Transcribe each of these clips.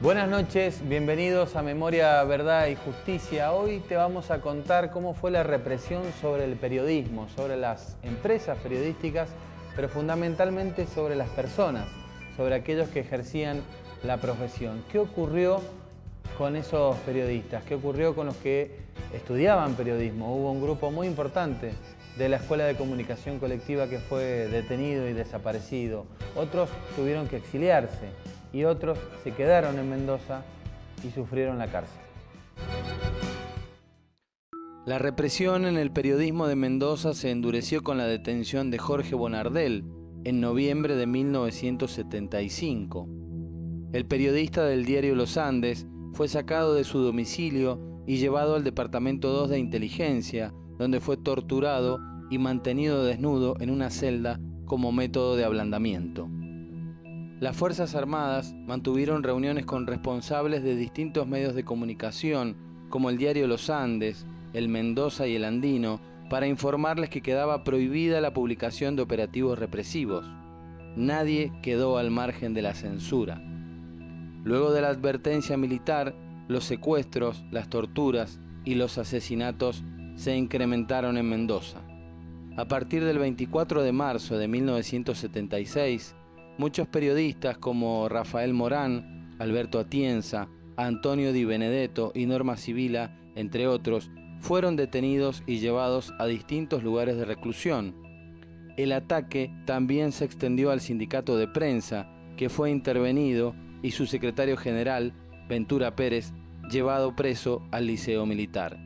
Buenas noches, bienvenidos a Memoria, Verdad y Justicia. Hoy te vamos a contar cómo fue la represión sobre el periodismo, sobre las empresas periodísticas, pero fundamentalmente sobre las personas, sobre aquellos que ejercían la profesión. ¿Qué ocurrió con esos periodistas? ¿Qué ocurrió con los que estudiaban periodismo? Hubo un grupo muy importante de la Escuela de Comunicación Colectiva que fue detenido y desaparecido. Otros tuvieron que exiliarse y otros se quedaron en Mendoza y sufrieron la cárcel. La represión en el periodismo de Mendoza se endureció con la detención de Jorge Bonardel en noviembre de 1975. El periodista del diario Los Andes fue sacado de su domicilio y llevado al Departamento 2 de Inteligencia, donde fue torturado y mantenido desnudo en una celda como método de ablandamiento. Las Fuerzas Armadas mantuvieron reuniones con responsables de distintos medios de comunicación, como el diario Los Andes, el Mendoza y el Andino, para informarles que quedaba prohibida la publicación de operativos represivos. Nadie quedó al margen de la censura. Luego de la advertencia militar, los secuestros, las torturas y los asesinatos se incrementaron en Mendoza. A partir del 24 de marzo de 1976, muchos periodistas como Rafael Morán, Alberto Atienza, Antonio Di Benedetto y Norma Sibila, entre otros, fueron detenidos y llevados a distintos lugares de reclusión. El ataque también se extendió al sindicato de prensa, que fue intervenido, y su secretario general, Ventura Pérez, llevado preso al Liceo Militar.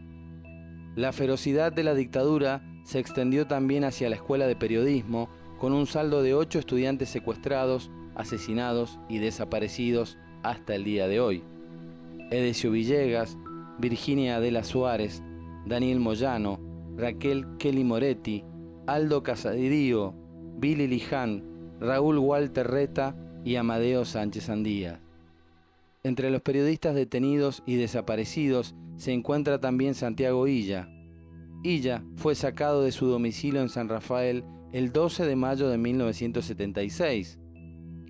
La ferocidad de la dictadura se extendió también hacia la Escuela de Periodismo, con un saldo de 8 estudiantes secuestrados, asesinados y desaparecidos hasta el día de hoy. Edesio Villegas, Virginia Adela Suárez, Daniel Moyano, Raquel Kelly Moretti, Aldo Casadío, Billy Luján, Raúl Walter Reta y Amadeo Sánchez Andía. Entre los periodistas detenidos y desaparecidos se encuentra también Santiago Illa. Illa fue sacado de su domicilio en San Rafael el 12 de mayo de 1976.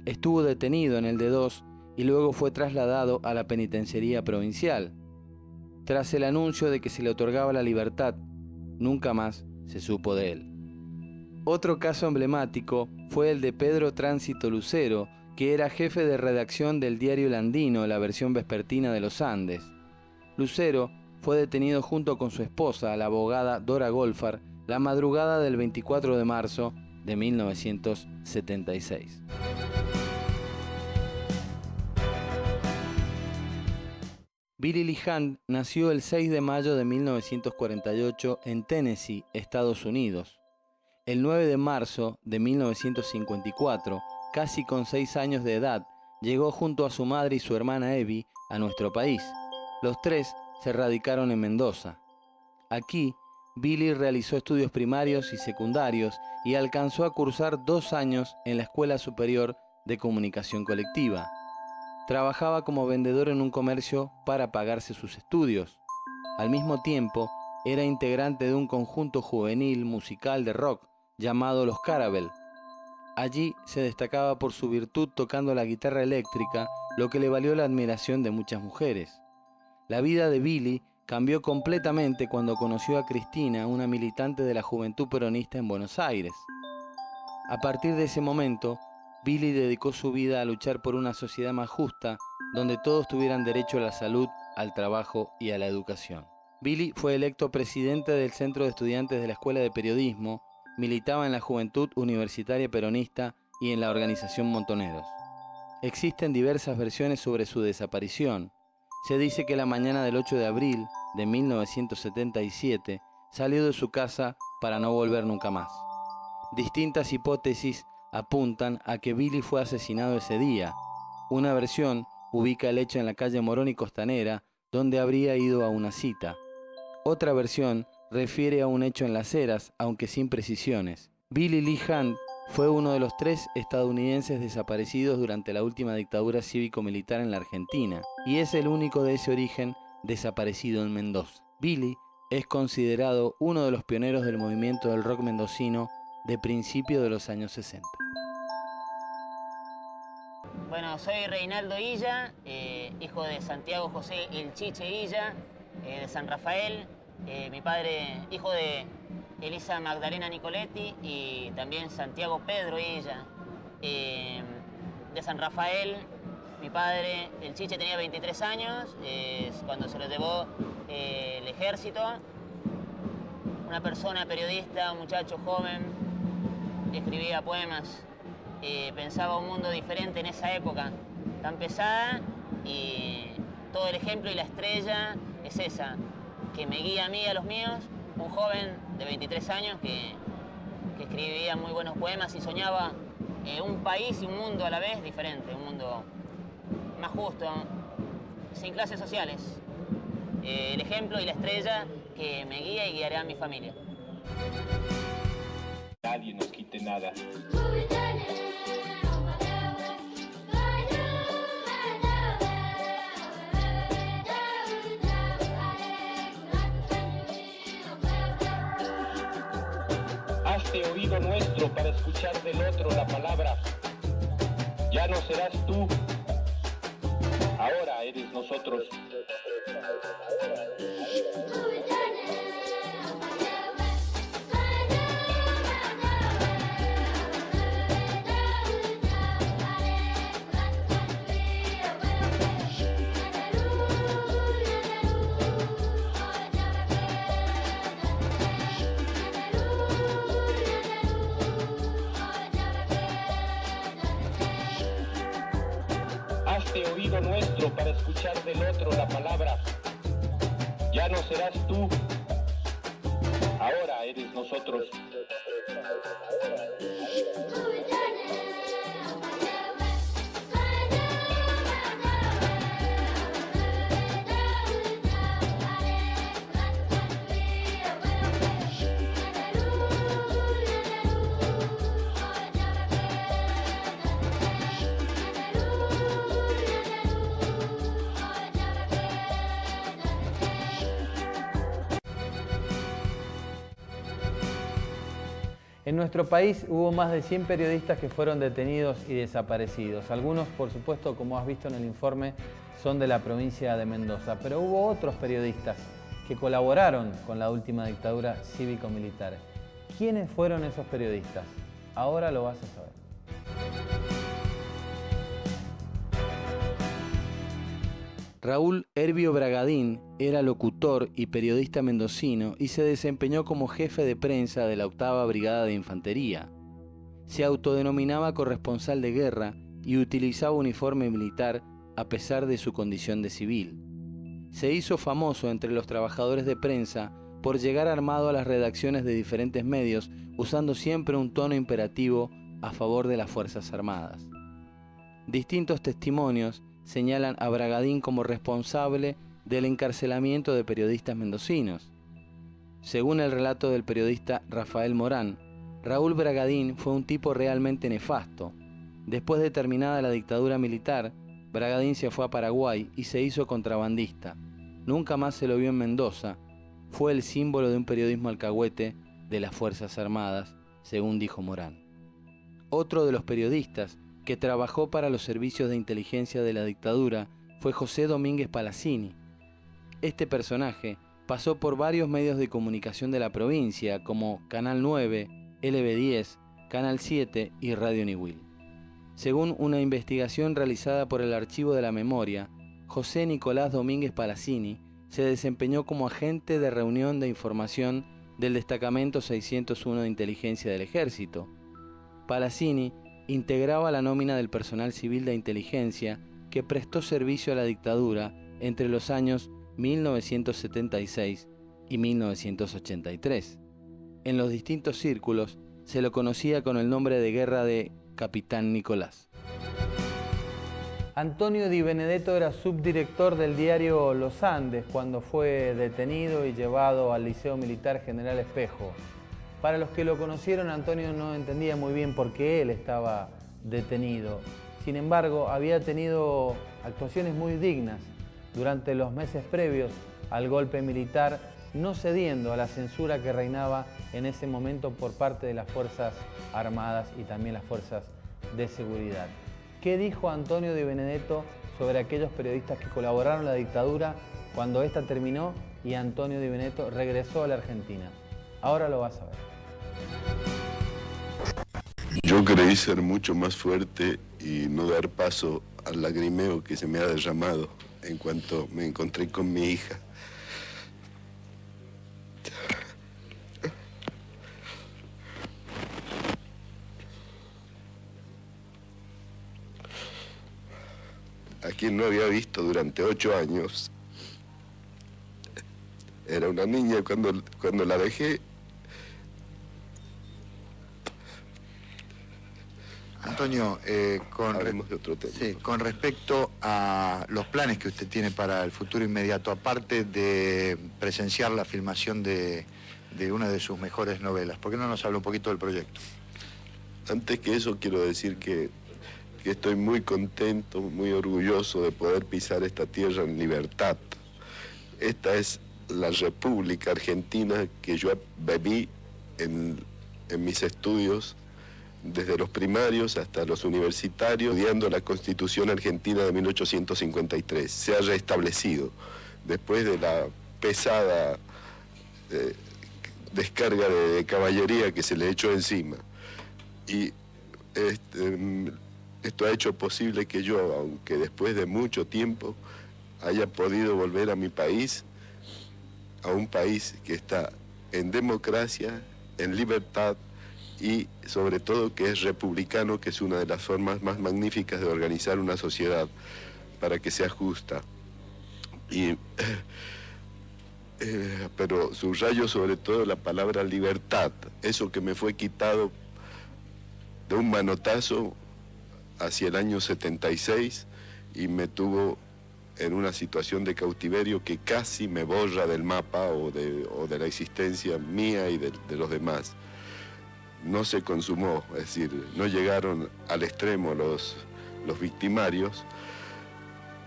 Estuvo detenido en el D2 y luego fue trasladado a la penitenciaría provincial. Tras el anuncio de que se le otorgaba la libertad, nunca más se supo de él. Otro caso emblemático fue el de Pedro Tránsito Lucero, que era jefe de redacción del diario El Andino, la versión vespertina de Los Andes. Lucero fue detenido junto con su esposa, la abogada Dora Golfar, la madrugada del 24 de marzo de 1976. Billy Luján nació el 6 de mayo de 1948 en Tennessee, Estados Unidos. El 9 de marzo de 1954, casi con 6 años de edad, llegó junto a su madre y su hermana Evie a nuestro país. Los tres se radicaron en Mendoza. Aquí, Billy realizó estudios primarios y secundarios y alcanzó a cursar 2 años en la Escuela Superior de Comunicación Colectiva. Trabajaba como vendedor en un comercio para pagarse sus estudios. Al mismo tiempo, era integrante de un conjunto juvenil musical de rock llamado Los Carabel. Allí se destacaba por su virtud tocando la guitarra eléctrica, lo que le valió la admiración de muchas mujeres. La vida de Billy cambió completamente cuando conoció a Cristina, una militante de la Juventud Peronista en Buenos Aires. A partir de ese momento, Billy dedicó su vida a luchar por una sociedad más justa, donde todos tuvieran derecho a la salud, al trabajo y a la educación. Billy fue electo presidente del Centro de Estudiantes de la Escuela de Periodismo, militaba en la Juventud Universitaria Peronista y en la organización Montoneros. Existen diversas versiones sobre su desaparición. Se dice que la mañana del 8 de abril de 1977 salió de su casa para no volver nunca más. Distintas hipótesis apuntan a que Billy fue asesinado ese día. Una versión ubica el hecho en la calle Morón y Costanera, donde habría ido a una cita. Otra versión refiere a un hecho en Las Heras, aunque sin precisiones. Billy Luján fue uno de los 3 estadounidenses desaparecidos durante la última dictadura cívico-militar en la Argentina, y es el único de ese origen desaparecido en Mendoza. Billy es considerado uno de los pioneros del movimiento del rock mendocino de principios de los años 60. Bueno, soy Reinaldo Illa, hijo de Santiago José El Chiche Illa, de San Rafael. Mi padre, hijo de Elisa Magdalena Nicoletti y también Santiago Pedro Illa, de San Rafael. Mi padre, El Chiche, tenía 23 años cuando se lo llevó el ejército. Una persona periodista, un muchacho joven, escribía poemas. Pensaba un mundo diferente en esa época, tan pesada, y todo el ejemplo y la estrella es esa, que me guía a mí y a los míos, un joven de 23 años que escribía muy buenos poemas y soñaba un país y un mundo a la vez diferente, un mundo más justo, sin clases sociales. El ejemplo y la estrella que me guía y guiará a mi familia. Nadie nos quite nada. Hazte oído nuestro para escuchar del otro la palabra. Ya no serás tú, ahora eres nosotros. Hazte oído nuestro para escuchar del otro la palabra. Ya no serás tú, ahora eres nosotros. En nuestro país hubo más de 100 periodistas que fueron detenidos y desaparecidos. Algunos, por supuesto, como has visto en el informe, son de la provincia de Mendoza. Pero hubo otros periodistas que colaboraron con la última dictadura cívico-militar. ¿Quiénes fueron esos periodistas? Ahora lo vas a saber. Raúl Hervio Bragadín era locutor y periodista mendocino y se desempeñó como jefe de prensa de la 8ª Brigada de Infantería. Se autodenominaba corresponsal de guerra y utilizaba uniforme militar a pesar de su condición de civil. Se hizo famoso entre los trabajadores de prensa por llegar armado a las redacciones de diferentes medios, usando siempre un tono imperativo a favor de las Fuerzas Armadas. Distintos testimonios señalan a Bragadín como responsable del encarcelamiento de periodistas mendocinos. Según el relato del periodista Rafael Morán, Raúl Bragadín fue un tipo realmente nefasto. Después de terminada la dictadura militar, Bragadín se fue a Paraguay y se hizo contrabandista. Nunca más se lo vio en Mendoza. Fue el símbolo de un periodismo alcahuete de las Fuerzas Armadas, según dijo Morán. Otro de los periodistas que trabajó para los servicios de inteligencia de la dictadura fue José Domínguez Palacini. Este personaje pasó por varios medios de comunicación de la provincia como Canal 9, LB10, Canal 7 y Radio Niwil. Según una investigación realizada por el Archivo de la Memoria, José Nicolás Domínguez Palacini se desempeñó como agente de reunión de información del Destacamento 601 de Inteligencia del Ejército. Palacini integraba la nómina del personal civil de inteligencia que prestó servicio a la dictadura entre los años 1976 y 1983. En los distintos círculos se lo conocía con el nombre de guerra de Capitán Nicolás. Antonio Di Benedetto era subdirector del diario Los Andes cuando fue detenido y llevado al Liceo Militar General Espejo. Para los que lo conocieron, Antonio no entendía muy bien por qué él estaba detenido. Sin embargo, había tenido actuaciones muy dignas durante los meses previos al golpe militar, no cediendo a la censura que reinaba en ese momento por parte de las Fuerzas Armadas y también las Fuerzas de Seguridad. ¿Qué dijo Antonio Di Benedetto sobre aquellos periodistas que colaboraron en la dictadura cuando esta terminó y Antonio Di Benedetto regresó a la Argentina? Ahora lo vas a ver. Yo creí ser mucho más fuerte y no dar paso al lagrimeo que se me ha derramado en cuanto me encontré con mi hija. A quien no había visto durante 8 años. Era una niña cuando la dejé. Antonio, Hablemos de otro tema. sí, con respecto a los planes que usted tiene para el futuro inmediato, aparte de presenciar la filmación de una de sus mejores novelas, ¿por qué no nos habla un poquito del proyecto? Antes que eso quiero decir que estoy muy contento, muy orgulloso de poder pisar esta tierra en libertad. Esta es la República Argentina que yo viví en mis estudios, desde los primarios hasta los universitarios, estudiando la Constitución Argentina de 1853. Se ha restablecido después de la pesada descarga de caballería que se le echó encima. Y esto ha hecho posible que yo, aunque después de mucho tiempo, haya podido volver a mi país, a un país que está en democracia, en libertad y sobre todo que es republicano, que es una de las formas más magníficas de organizar una sociedad para que sea justa. Pero subrayo sobre todo la palabra libertad, eso que me fue quitado de un manotazo hacia el año 76 y me tuvo en una situación de cautiverio que casi me borra del mapa o de la existencia mía y de los demás. No se consumó, es decir, no llegaron al extremo los victimarios,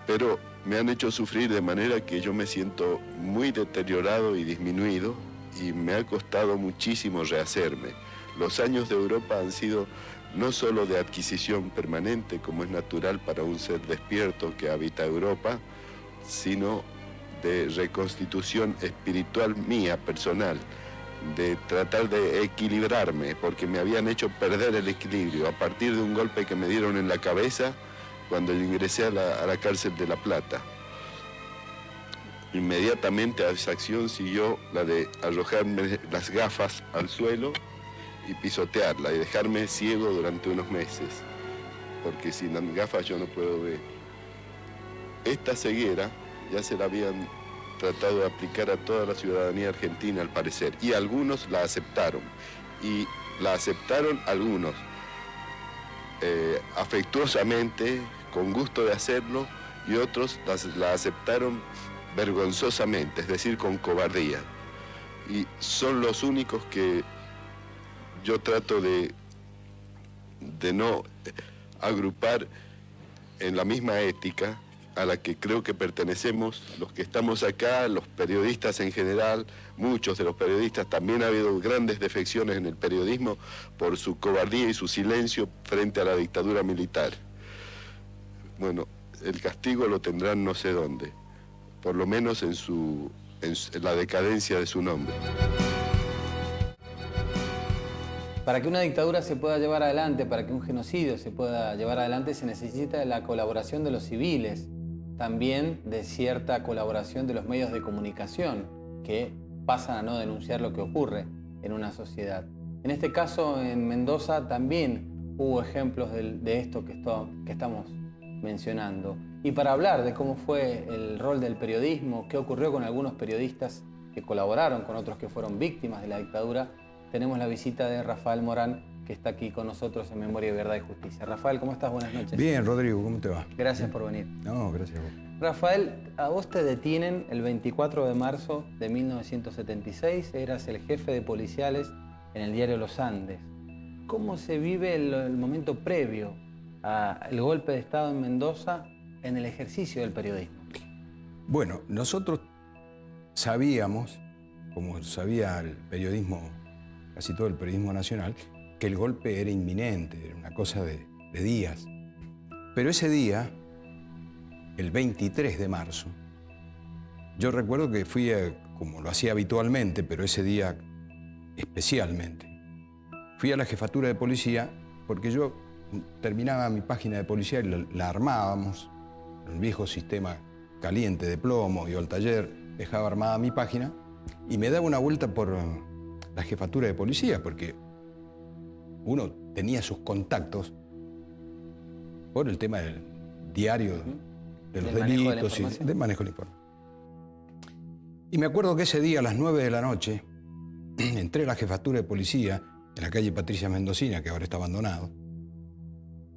pero me han hecho sufrir de manera que yo me siento muy deteriorado y disminuido y me ha costado muchísimo rehacerme. Los años de Europa han sido no solo de adquisición permanente, como es natural para un ser despierto que habita Europa, sino de reconstitución espiritual mía, personal, de tratar de equilibrarme, porque me habían hecho perder el equilibrio a partir de un golpe que me dieron en la cabeza cuando ingresé a la cárcel de La Plata. Inmediatamente a esa acción siguió la de arrojarme las gafas al suelo y pisotearla y dejarme ciego durante unos meses, porque sin las gafas yo no puedo ver. Esta ceguera ya se la habían tratado de aplicar a toda la ciudadanía argentina al parecer, y algunos la aceptaron, y la aceptaron algunos afectuosamente, con gusto de hacerlo, y otros la aceptaron vergonzosamente, es decir, con cobardía. Y son los únicos que yo trato de no agrupar en la misma ética a la que creo que pertenecemos los que estamos acá, los periodistas en general. Muchos de los periodistas, también ha habido grandes defecciones en el periodismo por su cobardía y su silencio frente a la dictadura militar. Bueno, el castigo lo tendrán no sé dónde, por lo menos en la decadencia de su nombre. Para que una dictadura se pueda llevar adelante, para que un genocidio se pueda llevar adelante, se necesita de la colaboración de los civiles, también de cierta colaboración de los medios de comunicación, que pasan a no denunciar lo que ocurre en una sociedad. En este caso, en Mendoza, también hubo ejemplos de esto que estamos mencionando. Y para hablar de cómo fue el rol del periodismo, qué ocurrió con algunos periodistas que colaboraron con otros que fueron víctimas de la dictadura, tenemos la visita de Rafael Morán, que está aquí con nosotros en Memoria, Verdad y Justicia. Rafael, ¿cómo estás? Buenas noches. Bien, Rodrigo, ¿cómo te va? Gracias por venir. No, gracias a vos. Rafael, a vos te detienen el 24 de marzo de 1976, eras el jefe de policiales en el diario Los Andes. ¿Cómo se vive el momento previo al golpe de Estado en Mendoza en el ejercicio del periodismo? Bueno, nosotros sabíamos, como sabía el periodismo, casi todo el periodismo nacional, que el golpe era inminente, era una cosa de días. Pero ese día, el 23 de marzo, yo recuerdo que fui, como lo hacía habitualmente, pero ese día especialmente, fui a la jefatura de policía porque yo terminaba mi página de policía y la armábamos, el viejo sistema caliente de plomo, iba al taller, dejaba armada mi página y me daba una vuelta por la jefatura de policía porque uno tenía sus contactos por el tema del diario de los delitos y del manejo de la información. Y me acuerdo que ese día a las 9 de la noche entré a la jefatura de policía en la calle Patricia Mendocina, que ahora está abandonado,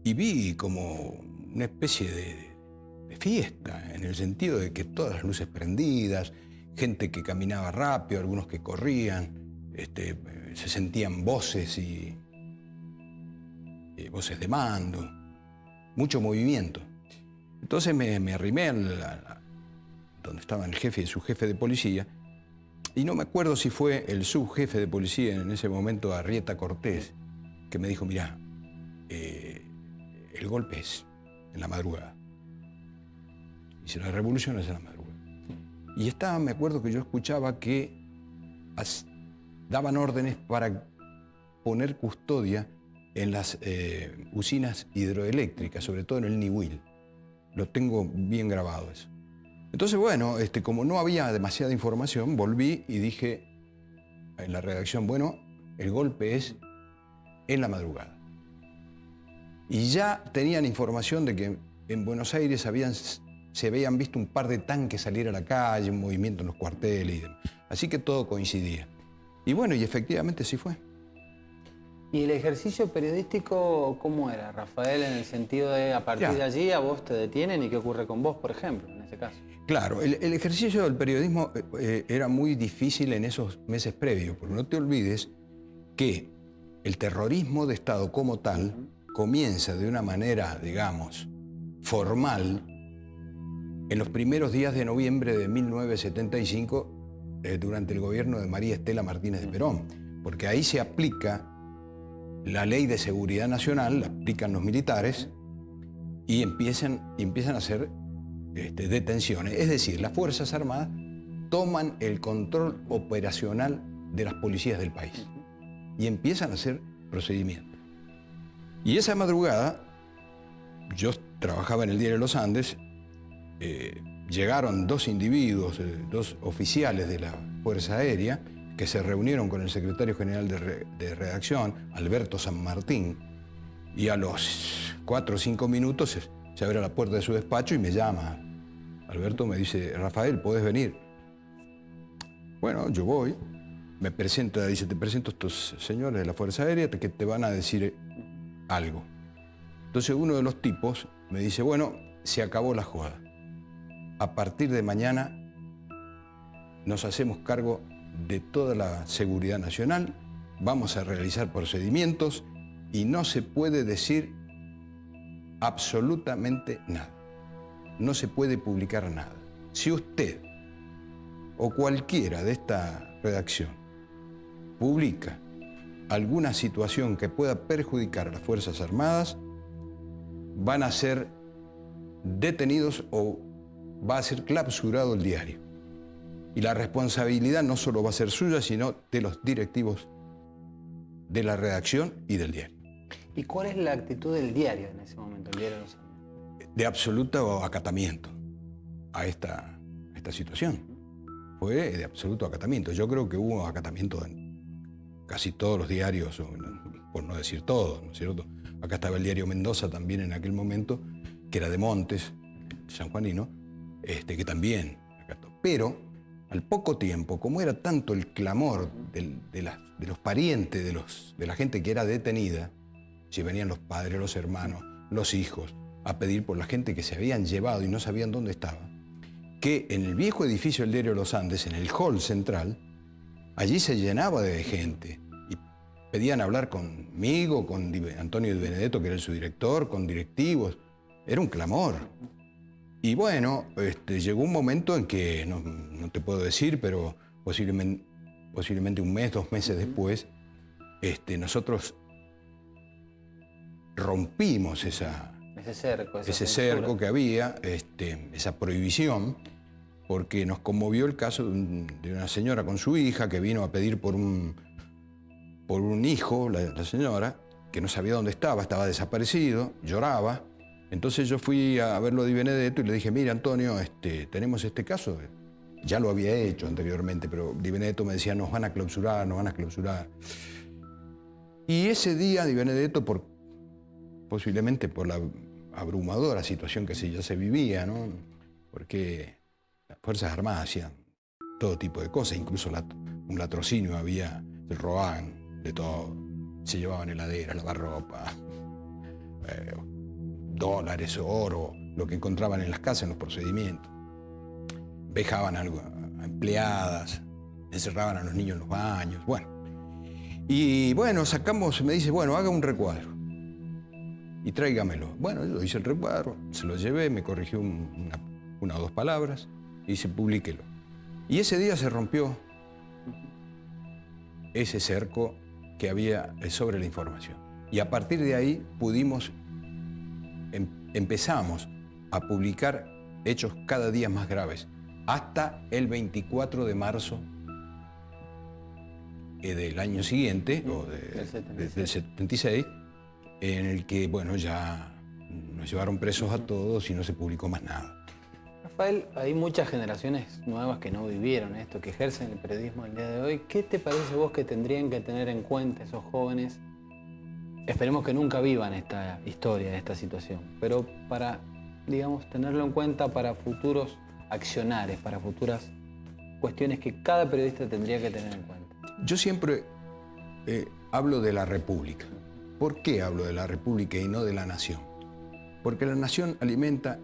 y vi como una especie de fiesta, en el sentido de que todas las luces prendidas, gente que caminaba rápido, algunos que corrían, se sentían voces y voces de mando, mucho movimiento. Entonces me arrimé donde estaba el jefe y su jefe de policía, y no me acuerdo si fue el subjefe de policía en ese momento, Arrieta Cortés, que me dijo, mirá, el golpe es en la madrugada. Dice, la revolución es en la madrugada. Y me acuerdo que yo escuchaba que daban órdenes para poner custodia en las usinas hidroeléctricas, sobre todo en el Niwil. Lo tengo bien grabado eso. Entonces, bueno, como no había demasiada información, volví y dije en la redacción, bueno, el golpe es en la madrugada. Y ya tenían información de que en Buenos Aires se habían visto un par de tanques salir a la calle, un movimiento en los cuarteles y demás. Así que todo coincidía. Y bueno, y efectivamente sí fue. ¿Y el ejercicio periodístico cómo era, Rafael, en el sentido de a partir de allí a vos te detienen y qué ocurre con vos, por ejemplo, en ese caso? Claro, el ejercicio del periodismo era muy difícil en esos meses previos, porque no te olvides que el terrorismo de Estado como tal comienza de una manera, digamos, formal en los primeros días de noviembre de 1975 durante el gobierno de María Estela Martínez de Perón, porque ahí se aplica la ley de seguridad nacional, la aplican los militares y empiezan a hacer detenciones. Es decir, las Fuerzas Armadas toman el control operacional de las policías del país y empiezan a hacer procedimientos. Y esa madrugada, yo trabajaba en el diario Los Andes, llegaron dos individuos, dos oficiales de la Fuerza Aérea, que se reunieron con el secretario general de redacción, Alberto San Martín, y a los 4 o 5 minutos se abre la puerta de su despacho y me llama. Alberto me dice, Rafael, ¿podés venir? Bueno, yo voy, me presenta, dice, te presento a estos señores de la Fuerza Aérea que te van a decir algo. Entonces uno de los tipos me dice, bueno, se acabó la joda. A partir de mañana nos hacemos cargo de toda la seguridad nacional, vamos a realizar procedimientos y no se puede decir absolutamente nada. No se puede publicar nada. Si usted o cualquiera de esta redacción publica alguna situación que pueda perjudicar a las Fuerzas Armadas, van a ser detenidos o va a ser clausurado el diario. Y la responsabilidad no solo va a ser suya, sino de los directivos de la redacción y del diario. ¿Y cuál es la actitud del diario en ese momento, el diario Los Andes? De absoluto acatamiento a esta situación. Fue de absoluto acatamiento. Yo creo que hubo acatamiento en casi todos los diarios, por no decir todos, ¿no es cierto? Acá estaba el diario Mendoza también en aquel momento, que era de Montes, sanjuanino, que también acató. Pero al poco tiempo, como era tanto el clamor de los parientes, de la gente que era detenida, si venían los padres, los hermanos, los hijos, a pedir por la gente que se habían llevado y no sabían dónde estaba, que en el viejo edificio del diario Los Andes, en el hall central, allí se llenaba de gente y pedían hablar conmigo, con Antonio Di Benedetto, que era su director, con directivos. Era un clamor. Y bueno, llegó un momento en que, no te puedo decir, pero posiblemente un mes, 2 meses después, nosotros rompimos esa ese cerco, ese cerco que había, esa prohibición, porque nos conmovió el caso de una señora con su hija que vino a pedir por un hijo, la señora, que no sabía dónde estaba desaparecido, lloraba. Entonces yo fui a verlo a Di Benedetto y le dije, mira, Antonio, tenemos este caso. Ya lo había hecho anteriormente, pero Di Benedetto me decía, nos van a clausurar, nos van a clausurar. Y ese día Di Benedetto, posiblemente por la abrumadora situación que ya se vivía, ¿no? Porque las Fuerzas Armadas hacían todo tipo de cosas, incluso un latrocinio había, se robaban de todo, se llevaban heladeras, lavarropa, dólares, oro, lo que encontraban en las casas, en los procedimientos. Vejaban a empleadas, encerraban a los niños en los baños, bueno. Y bueno, me dice, bueno, haga un recuadro y tráigamelo. Bueno, yo hice el recuadro, se lo llevé, me corrigió una o dos palabras y dice, publíquelo. Y ese día se rompió ese cerco que había sobre la información. Y a partir de ahí empezamos a publicar hechos cada día más graves, hasta el 24 de marzo del año siguiente, o del 76, en el que, bueno, ya nos llevaron presos a todos y no se publicó más nada. Rafael, hay muchas generaciones nuevas que no vivieron esto, que ejercen el periodismo el día de hoy. ¿Qué te parece vos que tendrían que tener en cuenta esos jóvenes? Esperemos que nunca vivan esta historia, esta situación, pero para, digamos, tenerlo en cuenta para futuros accionares, para futuras cuestiones que cada periodista tendría que tener en cuenta. Yo siempre hablo de la República. ¿Por qué hablo de la República y no de la nación? Porque la nación alimenta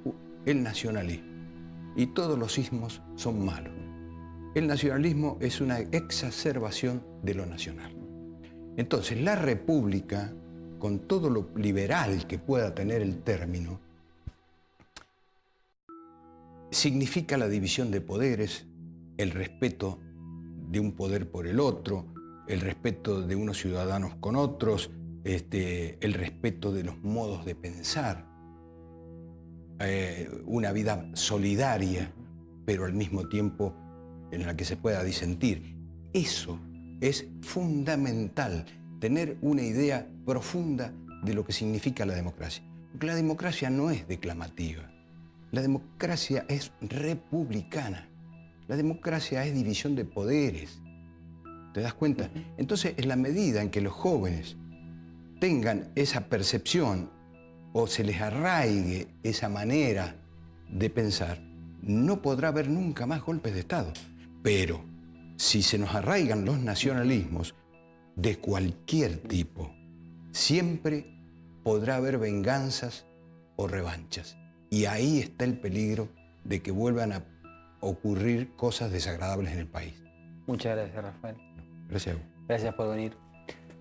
el nacionalismo y todos los ismos son malos. El nacionalismo es una exacerbación de lo nacional. Entonces, la República, con todo lo liberal que pueda tener el término, significa la división de poderes, el respeto de un poder por el otro, el respeto de unos ciudadanos con otros, el respeto de los modos de pensar, una vida solidaria, pero al mismo tiempo en la que se pueda disentir. Eso es fundamental, tener una idea profunda de lo que significa la democracia. Porque la democracia no es declamativa. La democracia es republicana. La democracia es división de poderes. ¿Te das cuenta? Entonces, en la medida en que los jóvenes tengan esa percepción o se les arraigue esa manera de pensar, no podrá haber nunca más golpes de Estado. Pero si se nos arraigan los nacionalismos de cualquier tipo, siempre podrá haber venganzas o revanchas. Y ahí está el peligro de que vuelvan a ocurrir cosas desagradables en el país. Muchas gracias, Rafael. Gracias. Gracias por venir.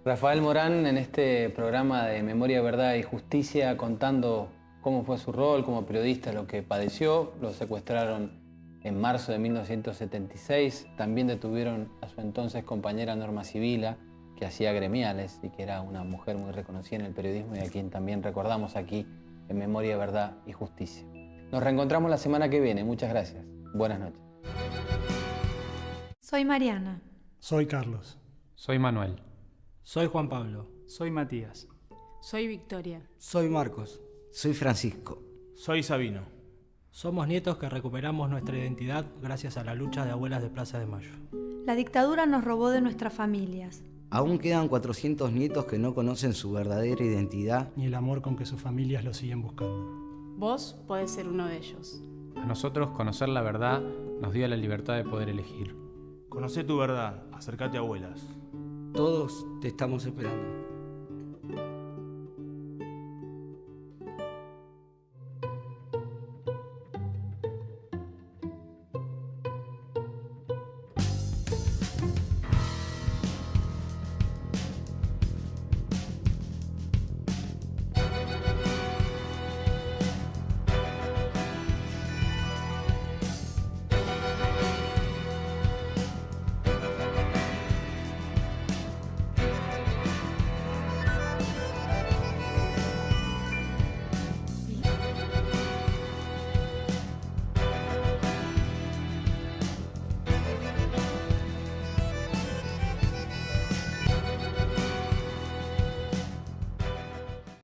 Rafael Morán, en este programa de Memoria, Verdad y Justicia, contando cómo fue su rol como periodista, lo que padeció. Lo secuestraron en marzo de 1976. También detuvieron a su entonces compañera Norma Sibila, que hacía gremiales y que era una mujer muy reconocida en el periodismo y a quien también recordamos aquí en Memoria, Verdad y Justicia. Nos reencontramos la semana que viene. Muchas gracias. Buenas noches. Soy Mariana. Soy Carlos. Soy Manuel. Soy Juan Pablo. Soy Matías. Soy Victoria. Soy Marcos. Soy Francisco. Soy Sabino. Somos nietos que recuperamos nuestra identidad gracias a la lucha de abuelas de Plaza de Mayo. La dictadura nos robó de nuestras familias. Aún quedan 400 nietos que no conocen su verdadera identidad ni el amor con que sus familias lo siguen buscando. Vos podés ser uno de ellos. A nosotros conocer la verdad nos dio la libertad de poder elegir. Conocé tu verdad, acércate a abuelas. Todos te estamos esperando.